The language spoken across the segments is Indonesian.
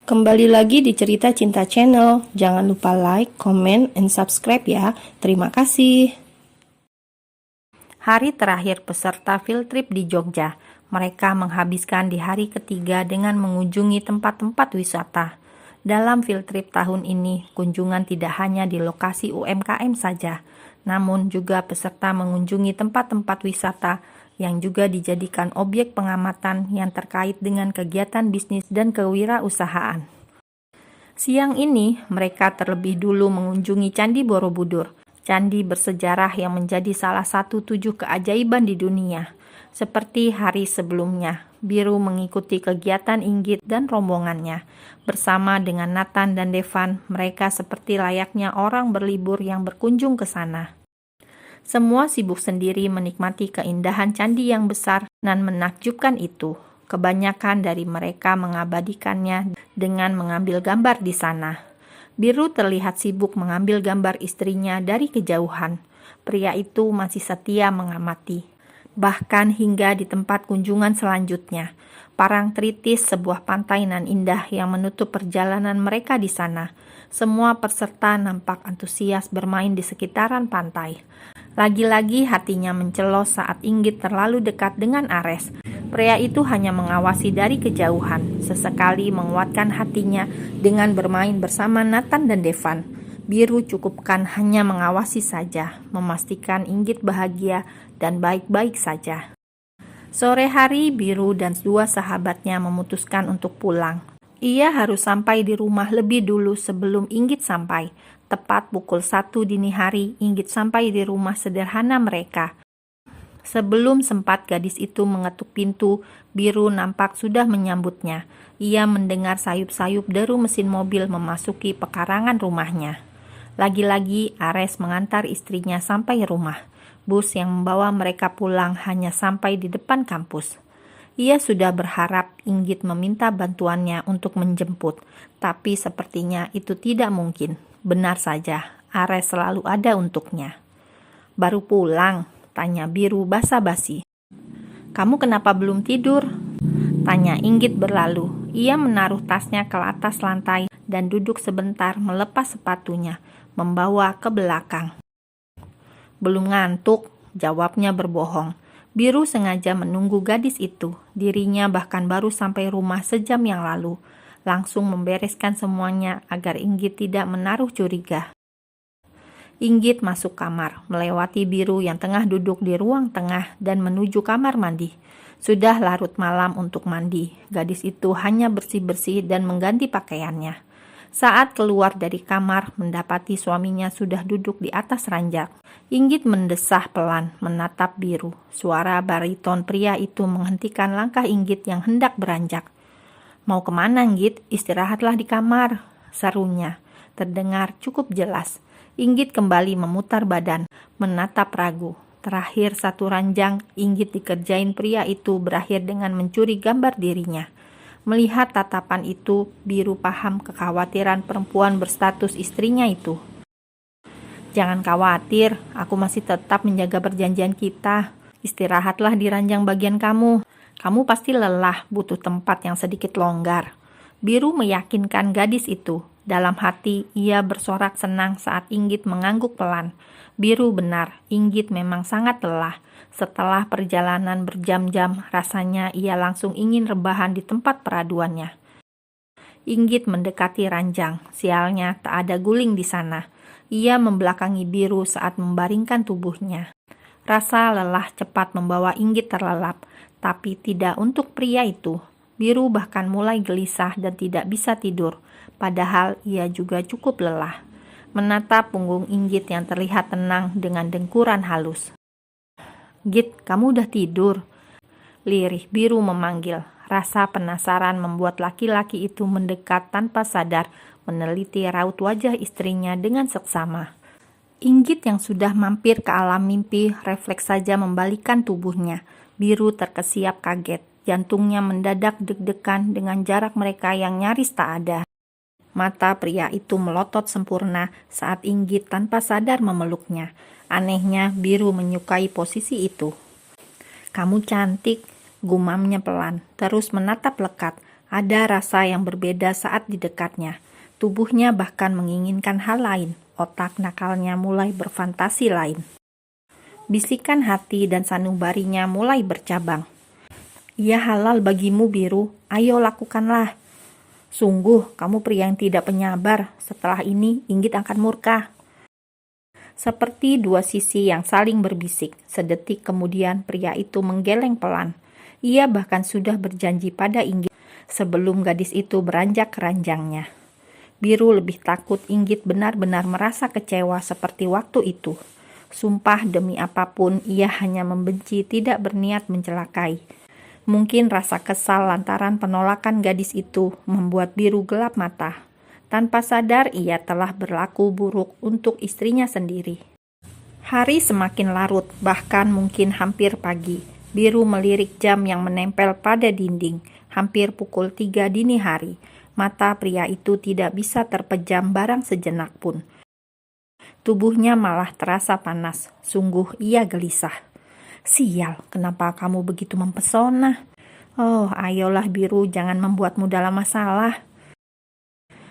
Kembali lagi di Cerita Cinta Channel. Jangan lupa like, comment, and subscribe ya. Terima kasih. Hari terakhir peserta field trip di Jogja. Mereka menghabiskan di hari ketiga dengan mengunjungi tempat-tempat wisata. Dalam field trip tahun ini, kunjungan tidak hanya di lokasi UMKM saja, namun juga peserta mengunjungi tempat-tempat wisata yang juga dijadikan objek pengamatan yang terkait dengan kegiatan bisnis dan kewirausahaan. Siang ini, mereka terlebih dulu mengunjungi Candi Borobudur, candi bersejarah yang menjadi salah satu 7 keajaiban di dunia. Seperti hari sebelumnya, Biru mengikuti kegiatan Inggit dan rombongannya. Bersama dengan Nathan dan Devan, mereka seperti layaknya orang berlibur yang berkunjung ke sana. Semua sibuk sendiri menikmati keindahan candi yang besar dan menakjubkan itu. Kebanyakan dari mereka mengabadikannya dengan mengambil gambar di sana. Biru terlihat sibuk mengambil gambar istrinya dari kejauhan. Pria itu masih setia mengamati. Bahkan hingga di tempat kunjungan selanjutnya, Parangtritis, sebuah pantai nan indah yang menutup perjalanan mereka di sana. Semua peserta nampak antusias bermain di sekitaran pantai. Lagi-lagi hatinya mencelos saat Inggit terlalu dekat dengan Ares. Pria itu hanya mengawasi dari kejauhan, sesekali menguatkan hatinya dengan bermain bersama Nathan dan Devan. Biru cukupkan hanya mengawasi saja, memastikan Inggit bahagia dan baik-baik saja. Sore hari, Biru dan 2 sahabatnya memutuskan untuk pulang. Ia harus sampai di rumah lebih dulu sebelum Inggit sampai. Tepat pukul 1 dini hari, Inggit sampai di rumah sederhana mereka. Sebelum sempat gadis itu mengetuk pintu, Biru nampak sudah menyambutnya. Ia mendengar sayup-sayup deru mesin mobil memasuki pekarangan rumahnya. Lagi-lagi Ares mengantar istrinya sampai rumah. Bus yang membawa mereka pulang hanya sampai di depan kampus. Ia sudah berharap Inggit meminta bantuannya untuk menjemput, tapi sepertinya itu tidak mungkin. Benar saja, Ares selalu ada untuknya. "Baru pulang?" tanya Biru basa-basi. "Kamu kenapa belum tidur?" tanya Inggit berlalu. Ia menaruh tasnya ke atas lantai dan duduk sebentar melepas sepatunya, membawa ke belakang. "Belum ngantuk," jawabnya berbohong. Biru sengaja menunggu gadis itu. Dirinya bahkan baru sampai rumah sejam yang lalu. Langsung membereskan semuanya agar Inggit tidak menaruh curiga. Inggit masuk kamar, melewati Biru yang tengah duduk di ruang tengah dan menuju kamar mandi. Sudah larut malam untuk mandi. Gadis itu hanya bersih-bersih dan mengganti pakaiannya. Saat keluar dari kamar, mendapati suaminya sudah duduk di atas ranjang. Inggit mendesah pelan, menatap Biru. Suara bariton pria itu menghentikan langkah Inggit yang hendak beranjak. "Mau kemana, Inggit? Istirahatlah di kamar," serunya. Terdengar cukup jelas. Inggit kembali memutar badan, menatap ragu. Terakhir 1 ranjang, Inggit dikerjain pria itu berakhir dengan mencuri gambar dirinya. Melihat tatapan itu, Biru paham kekhawatiran perempuan berstatus istrinya itu. "Jangan khawatir, aku masih tetap menjaga perjanjian kita. Istirahatlah di ranjang bagian kamu. Kamu pasti lelah, butuh tempat yang sedikit longgar." Biru meyakinkan gadis itu. Dalam hati, ia bersorak senang saat Inggit mengangguk pelan. Biru benar, Inggit memang sangat lelah. Setelah perjalanan berjam-jam, rasanya ia langsung ingin rebahan di tempat peraduannya. Inggit mendekati ranjang. Sialnya, tak ada guling di sana. Ia membelakangi Biru saat membaringkan tubuhnya. Rasa lelah cepat membawa Inggit terlelap, tapi tidak untuk pria itu. Biru bahkan mulai gelisah dan tidak bisa tidur, padahal ia juga cukup lelah. Menatap punggung Inggit yang terlihat tenang dengan dengkuran halus. "Git, kamu udah tidur?" lirih Biru memanggil. Rasa penasaran membuat laki-laki itu mendekat tanpa sadar, meneliti raut wajah istrinya dengan seksama. Inggit yang sudah mampir ke alam mimpi refleks saja membalikkan tubuhnya. Biru terkesiap kaget, jantungnya mendadak deg-degan dengan jarak mereka yang nyaris tak ada. Mata pria itu melotot sempurna saat Inggit tanpa sadar memeluknya. Anehnya, Biru menyukai posisi itu. "Kamu cantik," gumamnya pelan, terus menatap lekat. Ada rasa yang berbeda saat di dekatnya. Tubuhnya bahkan menginginkan hal lain. Otak nakalnya mulai berfantasi lain. Bisikan hati dan sanubarinya mulai bercabang. Ia halal bagimu, Biru. Ayo lakukanlah. Sungguh, kamu pria yang tidak penyabar. Setelah ini, Inggit akan murka. Seperti dua sisi yang saling berbisik. Sedetik kemudian, pria itu menggeleng pelan. Ia bahkan sudah berjanji pada Inggit sebelum gadis itu beranjak ke ranjangnya. Biru lebih takut Inggit benar-benar merasa kecewa seperti waktu itu. Sumpah demi apapun, ia hanya membenci, tidak berniat mencelakai. Mungkin rasa kesal lantaran penolakan gadis itu membuat Biru gelap mata. Tanpa sadar ia telah berlaku buruk untuk istrinya sendiri. Hari semakin larut, bahkan mungkin hampir pagi. Biru melirik jam yang menempel pada dinding. Hampir pukul 3 dini hari. Mata pria itu tidak bisa terpejam barang sejenak pun. Tubuhnya malah terasa panas. Sungguh ia gelisah. Sial, kenapa kamu begitu mempesona? Oh, ayolah Biru, jangan membuatmu dalam masalah.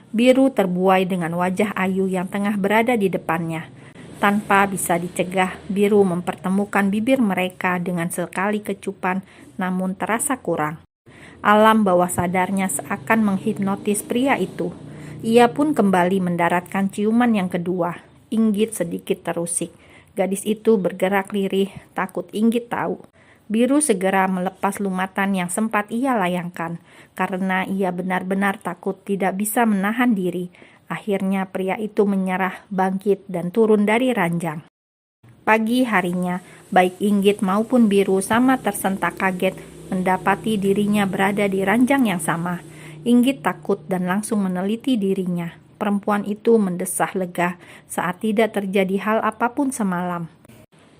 Biru terbuai dengan wajah Ayu yang tengah berada di depannya. Tanpa bisa dicegah, Biru mempertemukan bibir mereka dengan sekali kecupan, namun terasa kurang. Alam bawah sadarnya seakan menghipnotis pria itu. Ia pun kembali mendaratkan ciuman yang kedua. Inggit sedikit terusik. Gadis itu bergerak lirih, takut Inggit tahu. Biru segera melepas lumatan yang sempat ia layangkan, karena ia benar-benar takut tidak bisa menahan diri. Akhirnya pria itu menyerah, bangkit, dan turun dari ranjang. Pagi harinya, baik Inggit maupun Biru sama tersentak kaget mendapati dirinya berada di ranjang yang sama. Inggit takut dan langsung meneliti dirinya. Perempuan itu mendesah lega saat tidak terjadi hal apapun semalam.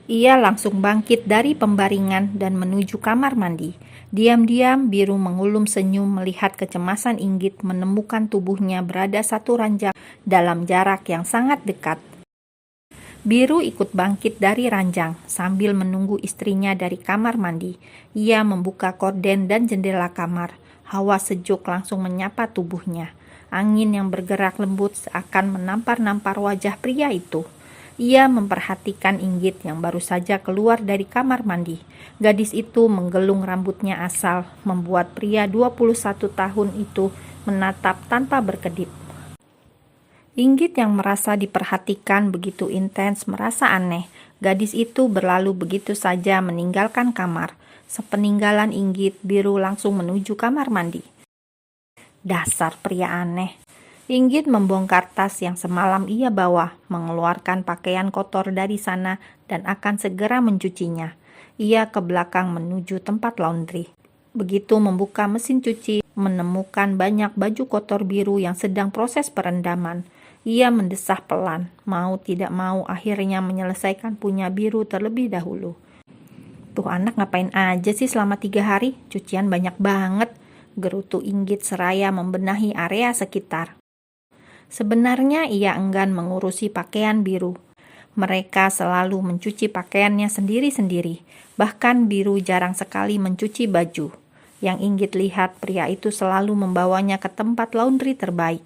Ia langsung bangkit dari pembaringan dan menuju kamar mandi. Diam-diam Biru mengulum senyum melihat kecemasan Inggit menemukan tubuhnya berada satu ranjang dalam jarak yang sangat dekat. Biru ikut bangkit dari ranjang sambil menunggu istrinya dari kamar mandi. Ia membuka korden dan jendela kamar. Hawa sejuk langsung menyapa tubuhnya. Angin yang bergerak lembut seakan menampar-nampar wajah pria itu. Ia memperhatikan Inggit yang baru saja keluar dari kamar mandi. Gadis itu menggelung rambutnya asal, membuat pria 21 tahun itu menatap tanpa berkedip. Inggit yang merasa diperhatikan begitu intens merasa aneh. Gadis itu berlalu begitu saja meninggalkan kamar. Sepeninggalan Inggit, Biru langsung menuju kamar mandi. Dasar pria aneh. Inggit membongkar tas yang semalam ia bawa, mengeluarkan pakaian kotor dari sana dan akan segera mencucinya. Ia ke belakang menuju tempat laundry. Begitu membuka mesin cuci, menemukan banyak baju kotor Biru yang sedang proses perendaman. Ia mendesah pelan, mau tidak mau akhirnya menyelesaikan punya Biru terlebih dahulu. Tuh anak ngapain aja sih selama 3 hari? Cucian banyak banget, gerutu Inggit seraya membenahi area sekitar. Sebenarnya ia enggan mengurusi pakaian Biru. Mereka selalu mencuci pakaiannya sendiri-sendiri. Bahkan Biru jarang sekali mencuci baju. Yang Inggit lihat pria itu selalu membawanya ke tempat laundry terbaik.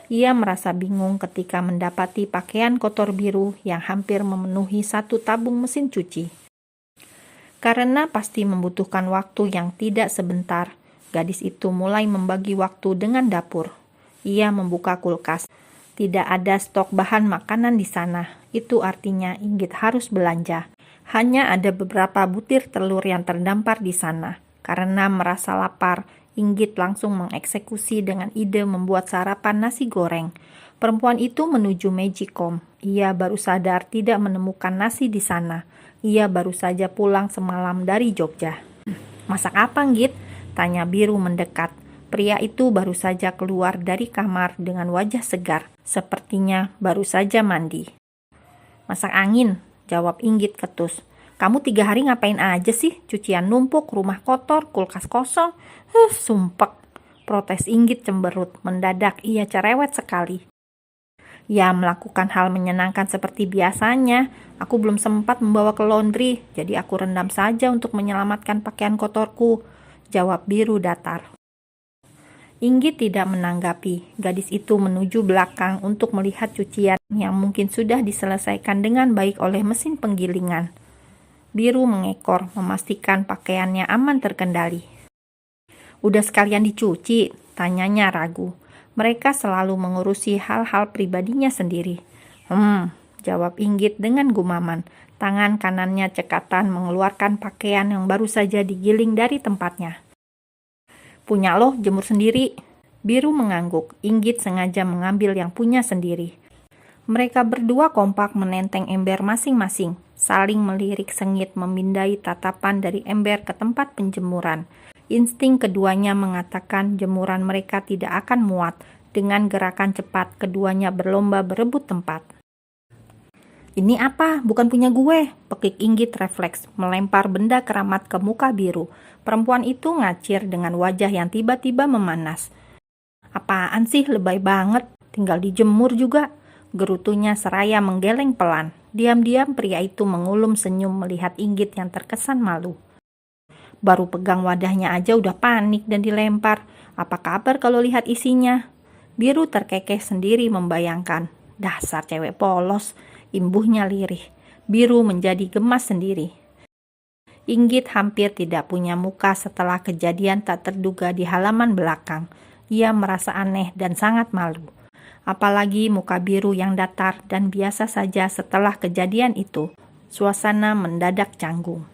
Ia merasa bingung ketika mendapati pakaian kotor Biru yang hampir memenuhi satu tabung mesin cuci. Karena pasti membutuhkan waktu yang tidak sebentar, gadis itu mulai membagi waktu dengan dapur. Ia membuka kulkas. Tidak ada stok bahan makanan di sana. Itu artinya Inggit harus belanja. Hanya ada beberapa butir telur yang terdampar di sana. Karena merasa lapar, Inggit langsung mengeksekusi dengan ide membuat sarapan nasi goreng. Perempuan itu menuju Magicom. Ia baru sadar tidak menemukan nasi di sana. Ia baru saja pulang semalam dari Jogja. Masak apa, Inggit? Tanya Biru mendekat. Pria itu baru saja keluar dari kamar dengan wajah segar. Sepertinya baru saja mandi. Masak angin, jawab Inggit ketus. Kamu 3 hari ngapain aja sih? Cucian numpuk, rumah kotor, kulkas kosong. Sumpek. Protes Inggit cemberut. Mendadak ia cerewet sekali. Ya, melakukan hal menyenangkan seperti biasanya. Aku belum sempat membawa ke laundry, jadi aku rendam saja untuk menyelamatkan pakaian kotorku, jawab Biru datar. Inggit tidak menanggapi. Gadis itu menuju belakang untuk melihat cucian yang mungkin sudah diselesaikan dengan baik oleh mesin penggilingan. Biru mengekor, memastikan pakaiannya aman terkendali. "Udah sekalian dicuci?" tanyanya ragu. Mereka selalu mengurusi hal-hal pribadinya sendiri. Jawab Inggit dengan gumaman. Tangan kanannya cekatan mengeluarkan pakaian yang baru saja digiling dari tempatnya. "Punya lo jemur sendiri." Biru mengangguk. Inggit sengaja mengambil yang punya sendiri. Mereka berdua kompak menenteng ember masing-masing, saling melirik sengit memindai tatapan dari ember ke tempat penjemuran. Insting keduanya mengatakan jemuran mereka tidak akan muat. Dengan gerakan cepat, keduanya berlomba berebut tempat. "Ini apa? Bukan punya gue," pekik Inggit refleks, melempar benda keramat ke muka Biru. Perempuan itu ngacir dengan wajah yang tiba-tiba memanas. "Apaan sih, lebay banget, tinggal dijemur juga," gerutunya seraya menggeleng pelan. Diam-diam pria itu mengulum senyum melihat Inggit yang terkesan malu. Baru pegang wadahnya aja udah panik dan dilempar. Apa kabar kalau lihat isinya? Biru terkekeh sendiri membayangkan. Dasar cewek polos, imbuhnya lirih. Biru menjadi gemas sendiri. Inggit hampir tidak punya muka setelah kejadian tak terduga di halaman belakang. Ia merasa aneh dan sangat malu. Apalagi muka Biru yang datar dan biasa saja setelah kejadian itu. Suasana mendadak canggung.